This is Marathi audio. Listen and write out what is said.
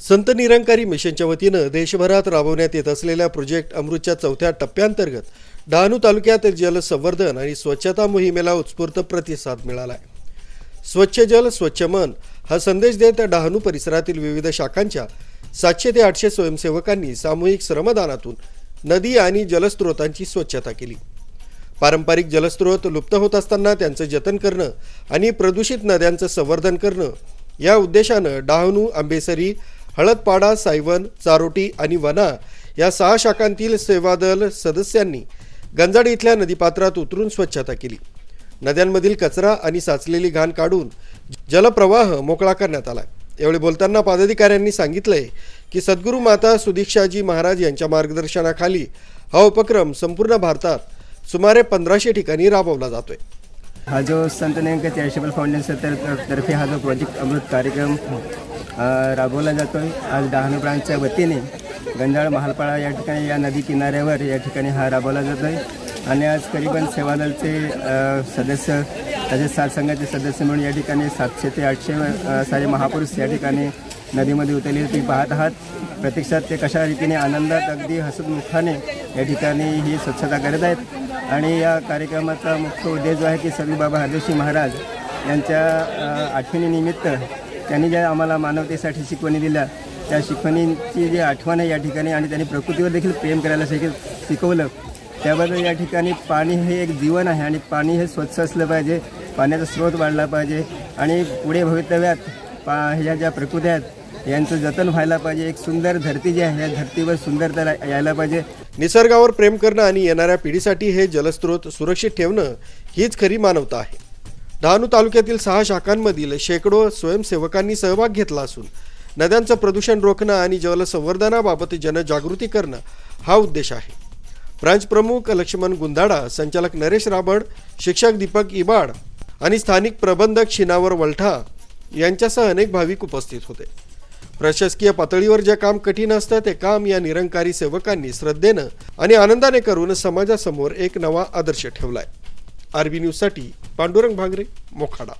संत निरंकारी मिशनच्या वतीनं देशभरात राबवण्यात येत असलेल्या प्रोजेक्ट अमृतच्या चौथ्या टप्प्यांतर्गत डहाणू तालुक्यात जलसंवर्धन आणि स्वच्छता मोहिमेला उत्स्फूर्त प्रतिसाद मिळाला आहे। स्वच्छ जल स्वच्छ मन हा संदेश देत डहाणू परिसरातील विविध शाखांच्या 700 ते 800 स्वयंसेवकांनी सामूहिक श्रमदानातून नदी आणि जलस्रोतांची स्वच्छता केली। पारंपरिक जलस्रोत लुप्त होत असताना त्यांचं जतन करणं आणि प्रदूषित नद्यांचं संवर्धन करणं या उद्देशानं डहाणू, आंबेसरी, हळदपाडा, सायवन, चारोटी आणि वना या 6 शाखांतील सेवादल सदस्यांनी गंजाड इथल्या नदीपात्रात उतरून स्वच्छता केली। नद्यांमधील कचरा आणि साचलेली घाण काढून जलप्रवाह मोकळा करण्यात आला। यावेळी बोलताना पदाधिकाऱ्यांनी सांगितलंय की सद्गुरू माता सुदीक्षाजी महाराज यांच्या मार्गदर्शनाखाली हा उपक्रम संपूर्ण भारतात सुमारे 1500 ठिकाणी राबवला जातोय। हा जो संत निरंकारी चॅरिटेबल फाउंडेशन तर्फे हा जो प्रोजेक्ट अमृत कार्यक्रम राबवला जातोय, आज डहाणू ब्रांचच्या वतीने गंजाड महालपाडा या ठिकाणी या नदी किनाऱ्यावर या ठिकाणी हा राबवला जातोय आणि आज करीबन सेवादलचे सदस्य तसेच सात संघाचे सदस्य म्हणून या ठिकाणी 700 ते 800 सारे महापुरुष या ठिकाणी नदीमध्ये उतरले। तुम्ही पाहत आहात प्रत्यक्षात ते कशा रीतीने आनंदात अगदी हसतमुखाने या ठिकाणी ही स्वच्छता करत आहेत। आणि या कार्यक्रमाचा मुख्य उद्देश जो आहे की सद्गुरू बाबा हरदेवजी महाराज यांच्या आठवणीनिमित्त त्यांनी ज्या आम्हाला मानवतेसाठी शिकवणी दिल्या त्या शिकवणींची जी आठवण आहे या ठिकाणी आणि त्यांनी प्रकृतीवर देखील प्रेम करायला शिकवलं, त्याबद्दल या ठिकाणी पाणी हे एक जीवन आहे आणि पाणी हे स्वच्छ असलं पाहिजे, पाण्याचा स्रोत वाढला पाहिजे आणि पुढे भवितव्यात ह्या ज्या प्रकृती आहेत यांचं जतन व्हायला पाहिजे। एक सुंदर धरती जी आहे या धरतीवर सुंदरता यायला पाहिजे। निसर्गावर प्रेम करणं आणि येणाऱ्या पिढीसाठी हे जलस्रोत सुरक्षित ठेवणं हीच खरी मानवता आहे। डहाणू तालुक्यातील 6 शाखांमधील शेकडो स्वयंसेवकांनी सहभाग घेतला असून नद्यांचं प्रदूषण रोखणं आणि जलसंवर्धनाबाबत जनजागृती करणं हा उद्देश आहे। ब्रांच प्रमुख लक्ष्मण गुंदाडा, संचालक नरेश राबड, शिक्षक दीपक इबाड आणि स्थानिक प्रबंधक शिनावर वलठा यांच्यासह अनेक भाविक उपस्थित होते। प्रशासकीय पातळीवर जे काम कठीण असतं ते काम या निरंकारी सेवकांनी श्रद्धेनं आणि आनंदाने करून समाजासमोर एक नवा आदर्श ठेवलाय। आरबी न्यूजसाठी पांडुरंग भांगरे, मोखाडा।